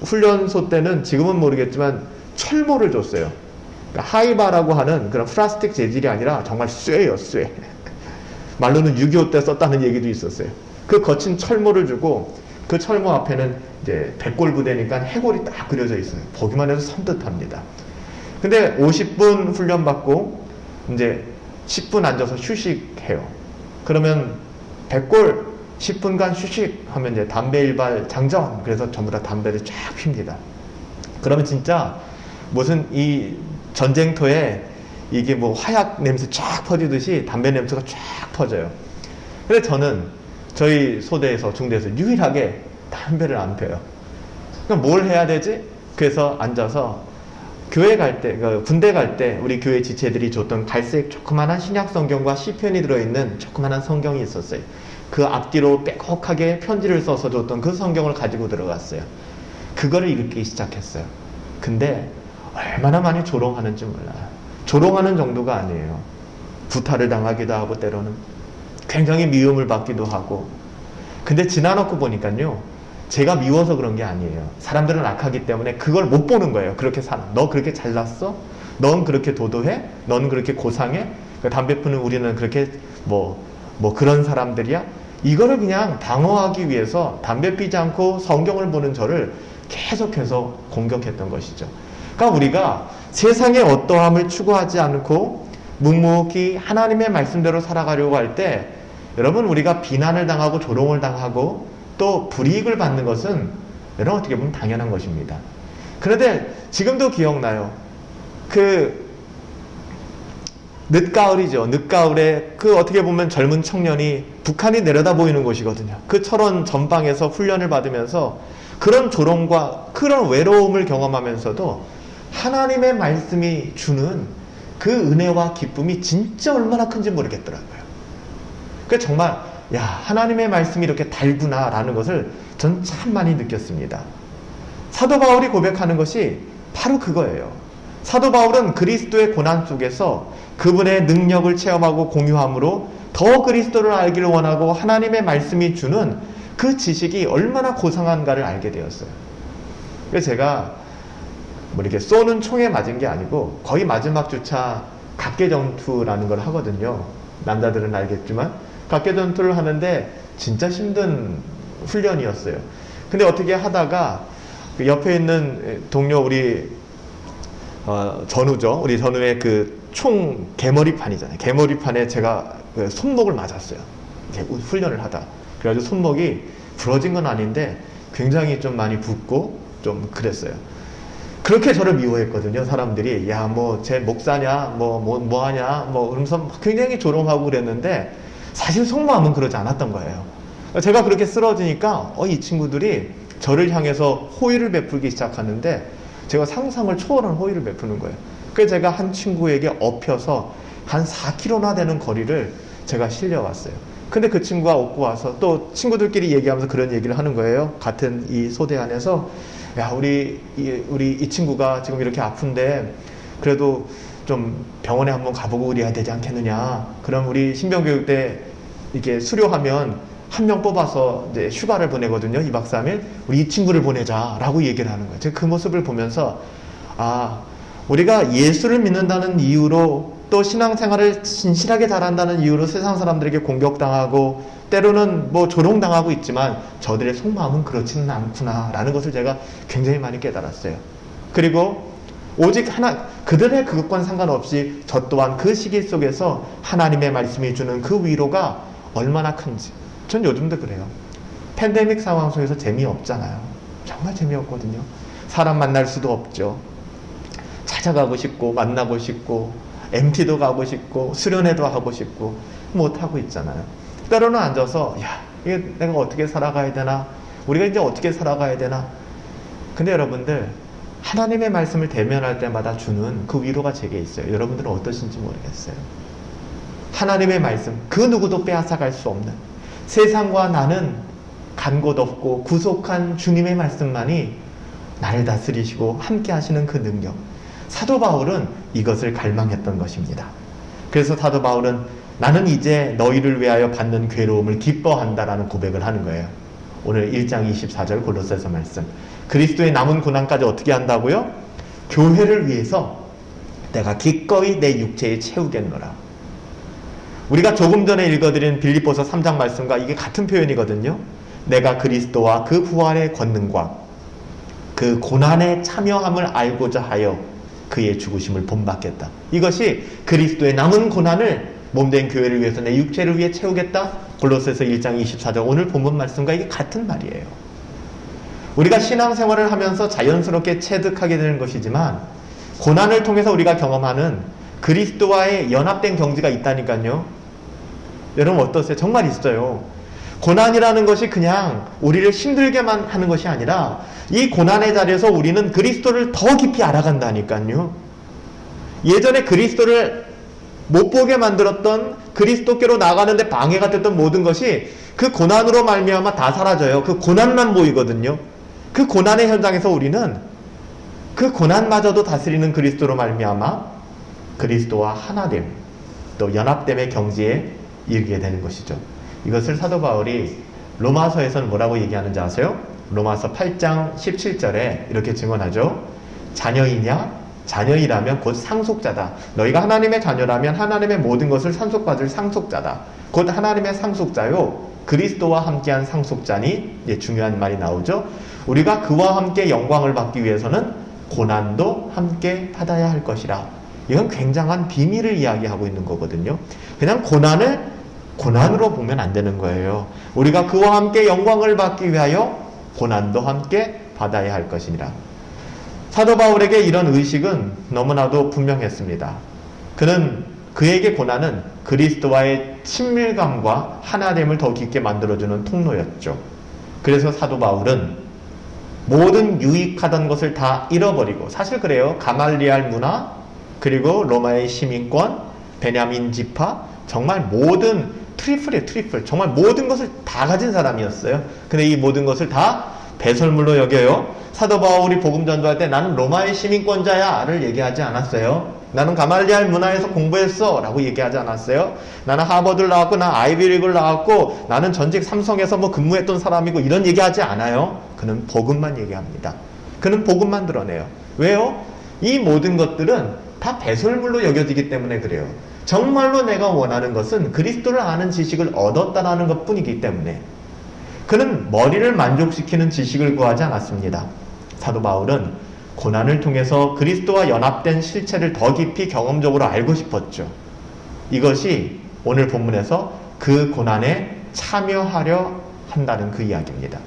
훈련소 때는 지금은 모르겠지만 철모를 줬어요. 그러니까 하이바라고 하는 그런 플라스틱 재질이 아니라 정말 쇠예요, 쇠. 말로는 6.25 때 썼다는 얘기도 있었어요. 그 거친 철모를 주고 그 철모 앞에는 이제 백골 부대니까 해골이 딱 그려져 있어요. 보기만 해도 섬뜩합니다. 근데 50분 훈련 받고 이제 10분 앉아서 휴식해요. 그러면 백골 10분간 휴식하면 이제 담배 일발 장전, 그래서 전부 다 담배를 쫙 핍니다. 그러면 진짜 무슨 이 전쟁터에 이게 화약 냄새 쫙 퍼지듯이 담배 냄새가 쫙 퍼져요. 근데 저는 저희 소대에서, 중대에서 유일하게 담배를 안 펴요. 그럼 뭘 해야 되지? 그래서 앉아서 교회 갈 때, 군대 갈 때 우리 교회 지체들이 줬던 갈색 조그만한 신약 성경과 시편이 들어있는 조그만한 성경이 있었어요. 그 앞뒤로 빼곡하게 편지를 써서 줬던 그 성경을 가지고 들어갔어요. 그거를 읽기 시작했어요. 근데 얼마나 많이 조롱하는지 몰라요. 조롱하는 정도가 아니에요. 구타를 당하기도 하고 때로는 굉장히 미움을 받기도 하고. 근데 지나놓고 보니까요, 제가 미워서 그런 게 아니에요. 사람들은 악하기 때문에 그걸 못 보는 거예요. 그렇게 사는. 너 그렇게 잘났어? 넌 그렇게 도도해? 넌 그렇게 고상해? 담배 피우는 우리는 그렇게 뭐 그런 사람들이야? 이거를 그냥 방어하기 위해서 담배 피지 않고 성경을 보는 저를 계속해서 공격했던 것이죠. 그러니까 우리가 세상의 어떠함을 추구하지 않고 묵묵히 하나님의 말씀대로 살아가려고 할 때, 여러분, 우리가 비난을 당하고 조롱을 당하고 또 불이익을 받는 것은 여러분 어떻게 보면 당연한 것입니다. 그런데 지금도 기억나요. 늦가을이죠. 늦가을에 어떻게 보면 젊은 청년이 북한이 내려다 보이는 곳이거든요. 그 철원 전방에서 훈련을 받으면서 그런 조롱과 그런 외로움을 경험하면서도 하나님의 말씀이 주는 그 은혜와 기쁨이 진짜 얼마나 큰지 모르겠더라고요. 그래서 정말 하나님의 말씀이 이렇게 달구나 라는 것을 전 참 많이 느꼈습니다. 사도 바울이 고백하는 것이 바로 그거예요. 사도 바울은 그리스도의 고난 속에서 그분의 능력을 체험하고 공유함으로 더 그리스도를 알기를 원하고 하나님의 말씀이 주는 그 지식이 얼마나 고상한가를 알게 되었어요. 그래서 제가 이렇게 쏘는 총에 맞은 게 아니고 거의 마지막 주차 각계전투라는 걸 하거든요. 남자들은 알겠지만 각계전투를 하는데 진짜 힘든 훈련이었어요. 근데 어떻게 하다가 그 옆에 있는 동료 우리 전우죠. 우리 전우의 총 개머리판이잖아요. 개머리판에 제가 손목을 맞았어요. 훈련을 하다. 그래가지고 손목이 부러진 건 아닌데 굉장히 좀 많이 붓고 좀 그랬어요. 그렇게 저를 미워했거든요. 사람들이 쟤 목사냐 뭐하냐 그러면서 굉장히 조롱하고 그랬는데 사실 속마음은 그러지 않았던 거예요. 제가 그렇게 쓰러지니까 이 친구들이 저를 향해서 호의를 베풀기 시작하는데 제가 상상을 초월한 호의를 베푸는 거예요. 그래서 제가 한 친구에게 엎혀서 한 4km나 되는 거리를 제가 실려왔어요. 근데 그 친구가 업고 와서 또 친구들끼리 얘기하면서 그런 얘기를 하는 거예요. 같은 이 소대 안에서 우리 이 친구가 지금 이렇게 아픈데 그래도 좀 병원에 한번 가보고 그래야 되지 않겠느냐. 그럼 우리 신병교육 때 이렇게 수료하면 한 명 뽑아서 이제 휴가를 보내거든요. 2박 3일. 우리 이 친구를 보내자라고 얘기를 하는 거예요. 제가 그 모습을 보면서 우리가 예수를 믿는다는 이유로 또 신앙생활을 진실하게 잘한다는 이유로 세상 사람들에게 공격당하고 때로는 조롱당하고 있지만 저들의 속마음은 그렇지는 않구나 라는 것을 제가 굉장히 많이 깨달았어요. 그리고 오직 그들의 그것과는 상관없이 저 또한 그 시기 속에서 하나님의 말씀이 주는 그 위로가 얼마나 큰지. 전 요즘도 그래요. 팬데믹 상황 속에서 재미없잖아요. 정말 재미없거든요. 사람 만날 수도 없죠. 찾아가고 싶고 만나고 싶고 MT도 가고 싶고 수련회도 하고 싶고 못하고 있잖아요. 때로는 앉아서 이게 내가 어떻게 살아가야 되나, 우리가 이제 어떻게 살아가야 되나. 근데 여러분들, 하나님의 말씀을 대면할 때마다 주는 그 위로가 제게 있어요. 여러분들은 어떠신지 모르겠어요. 하나님의 말씀, 그 누구도 빼앗아갈 수 없는, 세상과 나는 간 곳 없고 구속한 주님의 말씀만이 나를 다스리시고 함께 하시는 그 능력. 사도 바울은 이것을 갈망했던 것입니다. 그래서 사도 바울은 나는 이제 너희를 위하여 받는 괴로움을 기뻐한다라는 고백을 하는 거예요. 오늘 1장 24절 골로새서 말씀. 그리스도의 남은 고난까지 어떻게 한다고요? 교회를 위해서 내가 기꺼이 내 육체에 채우겠노라. 우리가 조금 전에 읽어드린 빌립보서 3장 말씀과 이게 같은 표현이거든요. 내가 그리스도와 그 부활의 권능과 그 고난에 참여함을 알고자 하여 그의 죽으심을 본받겠다. 이것이 그리스도의 남은 고난을 몸된 교회를 위해서 내 육체를 위해 채우겠다. 골로새서 1장 24절 오늘 본문 말씀과 이게 같은 말이에요. 우리가 신앙생활을 하면서 자연스럽게 체득하게 되는 것이지만 고난을 통해서 우리가 경험하는 그리스도와의 연합된 경지가 있다니까요. 여러분 어떠세요? 정말 있어요. 고난이라는 것이 그냥 우리를 힘들게만 하는 것이 아니라 이 고난의 자리에서 우리는 그리스도를 더 깊이 알아간다니까요. 예전에 그리스도를 못 보게 만들었던, 그리스도께로 나가는데 방해가 됐던 모든 것이 그 고난으로 말미암아 다 사라져요. 그 고난만 보이거든요. 그 고난의 현장에서 우리는 그 고난마저도 다스리는 그리스도로 말미암아 그리스도와 하나됨, 또 연합됨의 경지에 이르게 되는 것이죠. 이것을 사도 바울이 로마서에서는 뭐라고 얘기하는지 아세요? 로마서 8장 17절에 이렇게 증언하죠. 자녀이냐? 자녀이라면 곧 상속자다. 너희가 하나님의 자녀라면 하나님의 모든 것을 상속받을 상속자다. 곧 하나님의 상속자요 그리스도와 함께한 상속자니. 중요한 말이 나오죠. 우리가 그와 함께 영광을 받기 위해서는 고난도 함께 받아야 할 것이라. 이건 굉장한 비밀을 이야기하고 있는 거거든요. 그냥 고난을 고난으로 보면 안 되는 거예요. 우리가 그와 함께 영광을 받기 위하여 고난도 함께 받아야 할 것이니라. 사도 바울에게 이런 의식은 너무나도 분명했습니다. 그에게 고난은 그리스도와의 친밀감과 하나됨을 더 깊게 만들어주는 통로였죠. 그래서 사도 바울은 모든 유익하던 것을 다 잃어버리고, 사실 그래요. 가말리알 문화, 그리고 로마의 시민권, 베냐민 지파, 정말 모든 트리플, 정말 모든 것을 다 가진 사람이었어요. 근데 이 모든 것을 다 배설물로 여겨요. 사도 바울이 복음 전도할 때 나는 로마의 시민권자야를 얘기하지 않았어요. 나는 가말리알 문화에서 공부했어 라고 얘기하지 않았어요. 나는 하버드를 나왔고 나 아이비리그를 나왔고 나는 전직 삼성에서 근무했던 사람이고 이런 얘기하지 않아요. 그는 복음만 얘기합니다. 그는 복음만 드러내요. 왜요? 이 모든 것들은 다 배설물로 여겨지기 때문에 그래요. 정말로 내가 원하는 것은 그리스도를 아는 지식을 얻었다라는 것 뿐이기 때문에. 그는 머리를 만족시키는 지식을 구하지 않았습니다. 사도 바울은 고난을 통해서 그리스도와 연합된 실체를 더 깊이 경험적으로 알고 싶었죠. 이것이 오늘 본문에서 그 고난에 참여하려 한다는 그 이야기입니다.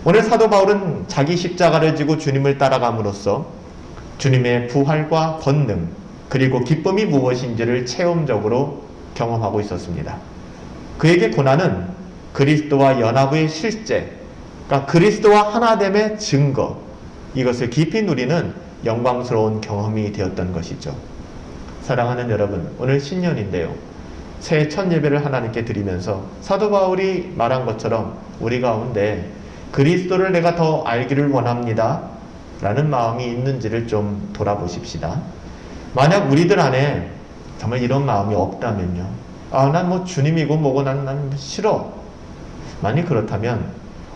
오늘 사도 바울은 자기 십자가를 지고 주님을 따라감으로써 주님의 부활과 권능 그리고 기쁨이 무엇인지를 체험적으로 경험하고 있었습니다. 그에게 고난은 그리스도와 연합의 실제, 그러니까 그리스도와 하나됨의 증거, 이것을 깊이 누리는 영광스러운 경험이 되었던 것이죠. 사랑하는 여러분, 오늘 신년인데요. 새해 첫 예배를 하나님께 드리면서 사도 바울이 말한 것처럼 우리 가운데 그리스도를 내가 더 알기를 원합니다 라는 마음이 있는지를 좀 돌아보십시다. 만약 우리들 안에 정말 이런 마음이 없다면요. 난 주님이고 뭐고 난 싫어. 만약 그렇다면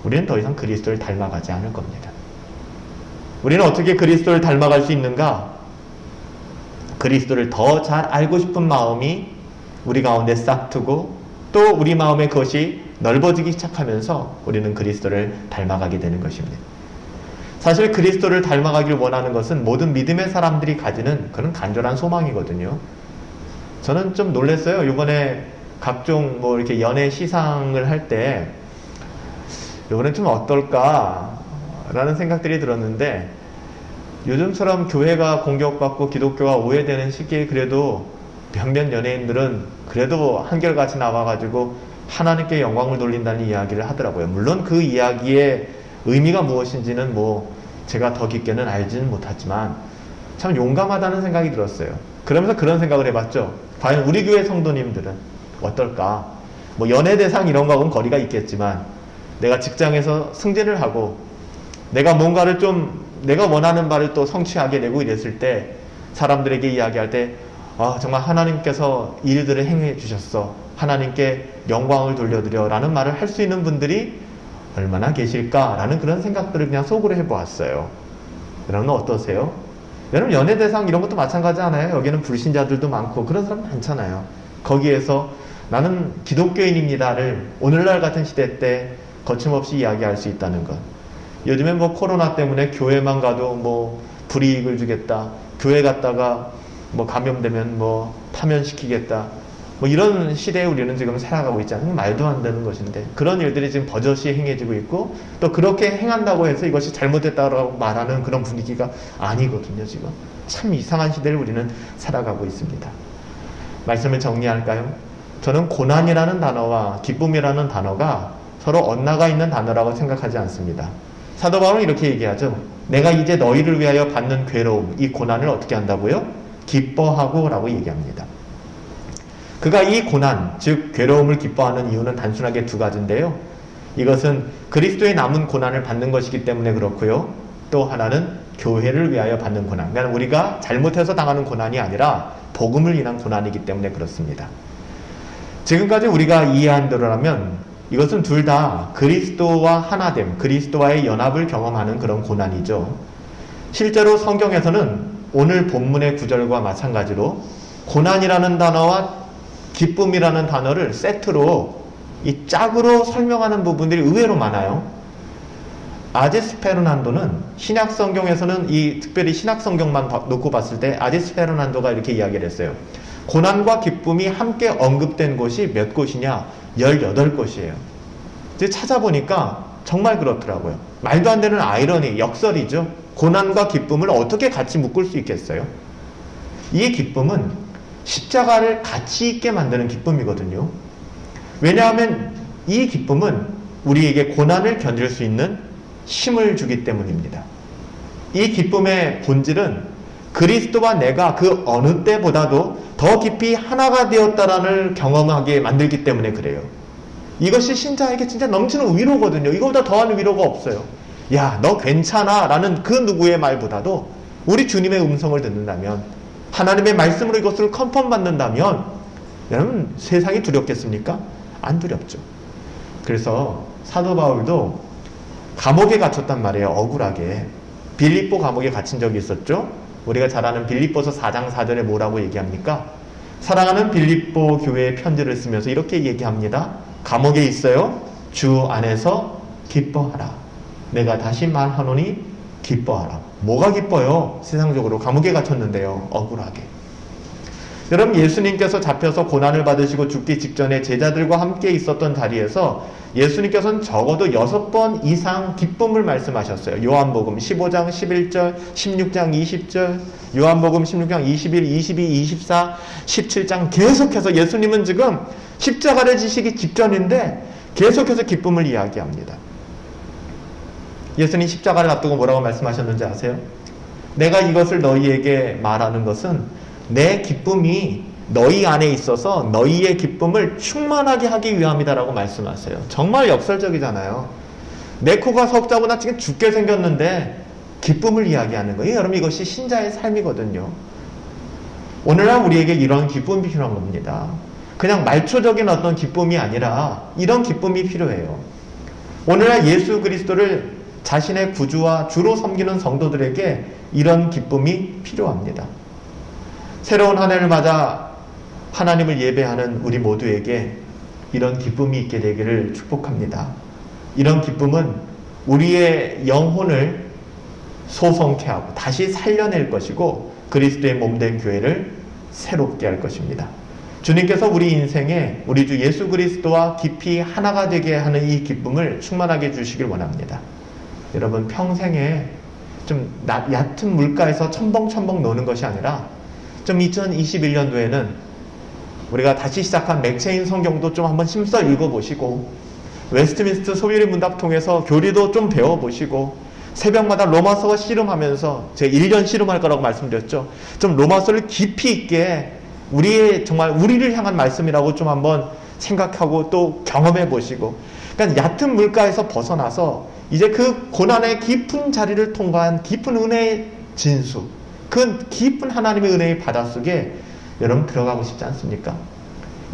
우리는 더 이상 그리스도를 닮아가지 않을 겁니다. 우리는 어떻게 그리스도를 닮아갈 수 있는가? 그리스도를 더 잘 알고 싶은 마음이 우리 가운데 싹트고 또 우리 마음에 그것이 넓어지기 시작하면서 우리는 그리스도를 닮아가게 되는 것입니다. 사실 그리스도를 닮아가길 원하는 것은 모든 믿음의 사람들이 가지는 그런 간절한 소망이거든요. 저는 좀 놀랐어요. 이번에 각종 이렇게 연애 시상을 할 때 이번엔 좀 어떨까 라는 생각들이 들었는데, 요즘처럼 교회가 공격받고 기독교가 오해되는 시기에 그래도 몇몇 연예인들은 그래도 한결같이 나와가지고 하나님께 영광을 돌린다는 이야기를 하더라고요. 물론 그 이야기의 의미가 무엇인지는 제가 더 깊게는 알지는 못하지만 참 용감하다는 생각이 들었어요. 그러면서 그런 생각을 해봤죠. 과연 우리 교회 성도님들은 어떨까? 연예대상 이런 거하고는 거리가 있겠지만 내가 직장에서 승진을 하고 내가 뭔가를 내가 원하는 바를 또 성취하게 되고 이랬을 때 사람들에게 이야기할 때 정말 하나님께서 일들을 행해 주셨어. 하나님께 영광을 돌려드려 라는 말을 할 수 있는 분들이 얼마나 계실까라는 그런 생각들을 그냥 속으로 해보았어요. 여러분은 어떠세요? 여러분 연예대상 이런 것도 마찬가지 않아요? 여기는 불신자들도 많고 그런 사람 많잖아요. 거기에서 나는 기독교인입니다를 오늘날 같은 시대 때 거침없이 이야기할 수 있다는 것. 요즘엔 코로나 때문에 교회만 가도 불이익을 주겠다. 교회 갔다가 감염되면 파면시키겠다. 이런 시대에 우리는 지금 살아가고 있지 않아요? 말도 안 되는 것인데 그런 일들이 지금 버젓이 행해지고 있고 또 그렇게 행한다고 해서 이것이 잘못됐다고 말하는 그런 분위기가 아니거든요. 지금 참 이상한 시대를 우리는 살아가고 있습니다. 말씀을 정리할까요? 저는 고난이라는 단어와 기쁨이라는 단어가 서로 엇나가 있는 단어라고 생각하지 않습니다. 사도 바울은 이렇게 얘기하죠. 내가 이제 너희를 위하여 받는 괴로움, 이 고난을 어떻게 한다고요? 기뻐하고 라고 얘기합니다. 그가 이 고난, 즉 괴로움을 기뻐하는 이유는 단순하게 두 가지인데요. 이것은 그리스도의 남은 고난을 받는 것이기 때문에 그렇고요. 또 하나는 교회를 위하여 받는 고난. 그러니까 우리가 잘못해서 당하는 고난이 아니라 복음을 인한 고난이기 때문에 그렇습니다. 지금까지 우리가 이해한 대로라면 이것은 둘 다 그리스도와 하나됨, 그리스도와의 연합을 경험하는 그런 고난이죠. 실제로 성경에서는 오늘 본문의 구절과 마찬가지로 고난이라는 단어와 기쁨이라는 단어를 세트로 이 짝으로 설명하는 부분들이 의외로 많아요. 아제스페르난도는 신약 성경에서는 특별히 신약 성경만 놓고 봤을 때 아제스페르난도가 이렇게 이야기를 했어요. 고난과 기쁨이 함께 언급된 곳이 몇 곳이냐? 18곳이에요. 이제 찾아보니까 정말 그렇더라고요. 말도 안 되는 아이러니, 역설이죠. 고난과 기쁨을 어떻게 같이 묶을 수 있겠어요? 이 기쁨은 십자가를 가치 있게 만드는 기쁨이거든요. 왜냐하면 이 기쁨은 우리에게 고난을 견딜 수 있는 힘을 주기 때문입니다. 이 기쁨의 본질은 그리스도와 내가 그 어느 때보다도 더 깊이 하나가 되었다라는 경험하게 만들기 때문에 그래요. 이것이 신자에게 진짜 넘치는 위로거든요. 이거보다 더한 위로가 없어요. 야, 너 괜찮아 라는 그 누구의 말보다도 우리 주님의 음성을 듣는다면, 하나님의 말씀으로 이것을 컨펌 받는다면 여러분 세상이 두렵겠습니까? 안 두렵죠. 그래서 사도 바울도 감옥에 갇혔단 말이에요. 억울하게. 빌립보 감옥에 갇힌 적이 있었죠. 우리가 잘 아는 빌립보서 4장 4절에 뭐라고 얘기합니까? 사랑하는 빌립보 교회에 편지를 쓰면서 이렇게 얘기합니다. 감옥에 있어요. 주 안에서 기뻐하라. 내가 다시 말하노니 기뻐하라. 뭐가 기뻐요? 세상적으로 감옥에 갇혔는데요. 억울하게. 여러분, 예수님께서 잡혀서 고난을 받으시고 죽기 직전에 제자들과 함께 있었던 자리에서 예수님께서는 적어도 6번 이상 기쁨을 말씀하셨어요. 요한복음 15장 11절, 16장 20절, 요한복음 16장 21, 22, 24, 17장 계속해서 예수님은 지금 십자가를 지시기 직전인데 계속해서 기쁨을 이야기합니다. 예수님 십자가를 앞두고 뭐라고 말씀하셨는지 아세요? 내가 이것을 너희에게 말하는 것은 내 기쁨이 너희 안에 있어서 너희의 기쁨을 충만하게 하기 위함이다라고 말씀하세요. 정말 역설적이잖아요. 내 코가 석자보다 지금 죽게 생겼는데 기쁨을 이야기하는 거예요. 여러분, 이것이 신자의 삶이거든요. 오늘날 우리에게 이런 기쁨이 필요한 겁니다. 그냥 말초적인 어떤 기쁨이 아니라 이런 기쁨이 필요해요. 오늘날 예수 그리스도를 자신의 구주와 주로 섬기는 성도들에게 이런 기쁨이 필요합니다. 새로운 한 해를 맞아 하나님을 예배하는 우리 모두에게 이런 기쁨이 있게 되기를 축복합니다. 이런 기쁨은 우리의 영혼을 소성케 하고 다시 살려낼 것이고 그리스도의 몸된 교회를 새롭게 할 것입니다. 주님께서 우리 인생에 우리 주 예수 그리스도와 깊이 하나가 되게 하는 이 기쁨을 충만하게 주시길 원합니다. 여러분, 평생에 좀 얕은 물가에서 첨벙첨벙 노는 것이 아니라 좀 2021년도에는 우리가 다시 시작한 맥체인 성경도 좀 한번 힘써 읽어보시고 웨스트민스터 소유리 문답 통해서 교리도 좀 배워보시고 새벽마다 로마서 씨름하면서 제가 1년 씨름할 거라고 말씀드렸죠. 좀 로마서를 깊이 있게 정말 우리를 향한 말씀이라고 좀 한번 생각하고 또 경험해 보시고, 그러니까 얕은 물가에서 벗어나서 이제 그 고난의 깊은 자리를 통과한 깊은 은혜의 진수, 그 깊은 하나님의 은혜의 바닷속에 여러분 들어가고 싶지 않습니까?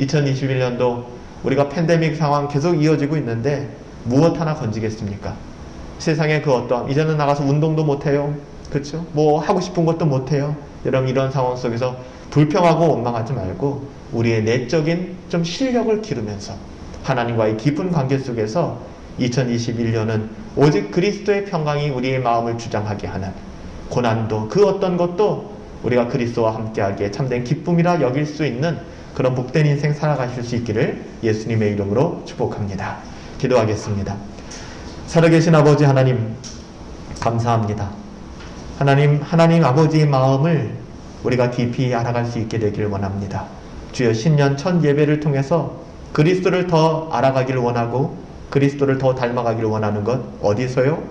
2021년도 우리가 팬데믹 상황 계속 이어지고 있는데 무엇 하나 건지겠습니까? 세상에 그 어떤 이제는 나가서 운동도 못해요. 그렇죠? 뭐 하고 싶은 것도 못해요. 여러분, 이런 상황 속에서 불평하고 원망하지 말고 우리의 내적인 좀 실력을 기르면서 하나님과의 깊은 관계 속에서 2021년은 오직 그리스도의 평강이 우리의 마음을 주장하게 하는, 고난도 그 어떤 것도 우리가 그리스도와 함께하기에 참된 기쁨이라 여길 수 있는 그런 복된 인생 살아가실 수 있기를 예수님의 이름으로 축복합니다. 기도하겠습니다. 살아계신 아버지 하나님, 감사합니다. 하나님 아버지의 마음을 우리가 깊이 알아갈 수 있게 되기를 원합니다. 주여, 신년 첫 예배를 통해서 그리스도를 더 알아가기를 원하고 그리스도를 더 닮아가기를 원하는 것 어디서요?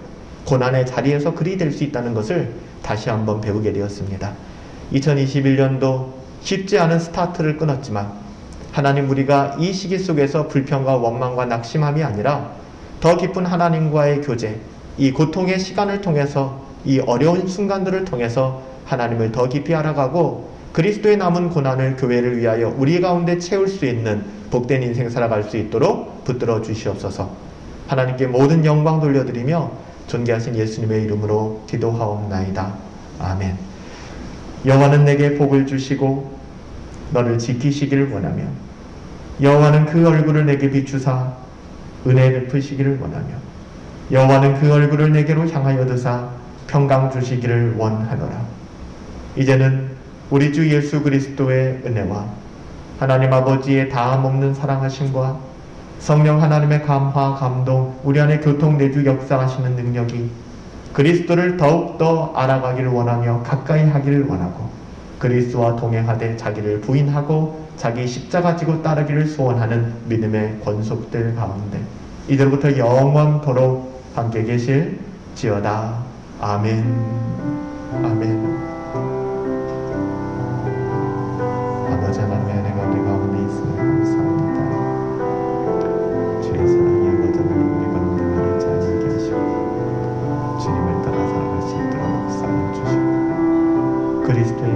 고난의 자리에서 그리 될 수 있다는 것을 다시 한번 배우게 되었습니다. 2021년도 쉽지 않은 스타트를 끊었지만 하나님, 우리가 이 시기 속에서 불평과 원망과 낙심함이 아니라 더 깊은 하나님과의 교제, 이 고통의 시간을 통해서 이 어려운 순간들을 통해서 하나님을 더 깊이 알아가고 그리스도의 남은 고난을 교회를 위하여 우리 가운데 채울 수 있는 복된 인생 살아갈 수 있도록 붙들어 주시옵소서. 하나님께 모든 영광 돌려드리며 존귀하신 예수님의 이름으로 기도하옵나이다. 아멘. 여호와는 내게 복을 주시고 너를 지키시기를 원하며 여호와는 그 얼굴을 내게 비추사 은혜 베푸시기를 원하며 여호와는 그 얼굴을 내게로 향하여 드사 평강 주시기를 원하노라. 이제는 우리 주 예수 그리스도의 은혜와 하나님 아버지의 다함없는 사랑하심과 성령 하나님의 감화 감동 우리 안에 교통내주 역사하시는 능력이 그리스도를 더욱더 알아가기를 원하며 가까이 하기를 원하고 그리스도와 동행하되 자기를 부인하고 자기 십자가 지고 따르기를 소원하는 믿음의 권속들 가운데 이제부터 영원토록 함께 계실지어다. 아멘. 아멘. 아버지 하나님의 은혜가 우리 가운데 있음을 감사합니다. 주의 사랑이 아버지 하나님 우리 가운데 많이 자유하게 하시고 주님을 따라 살아갈 수 있도록 역사해 주시고 그리스도의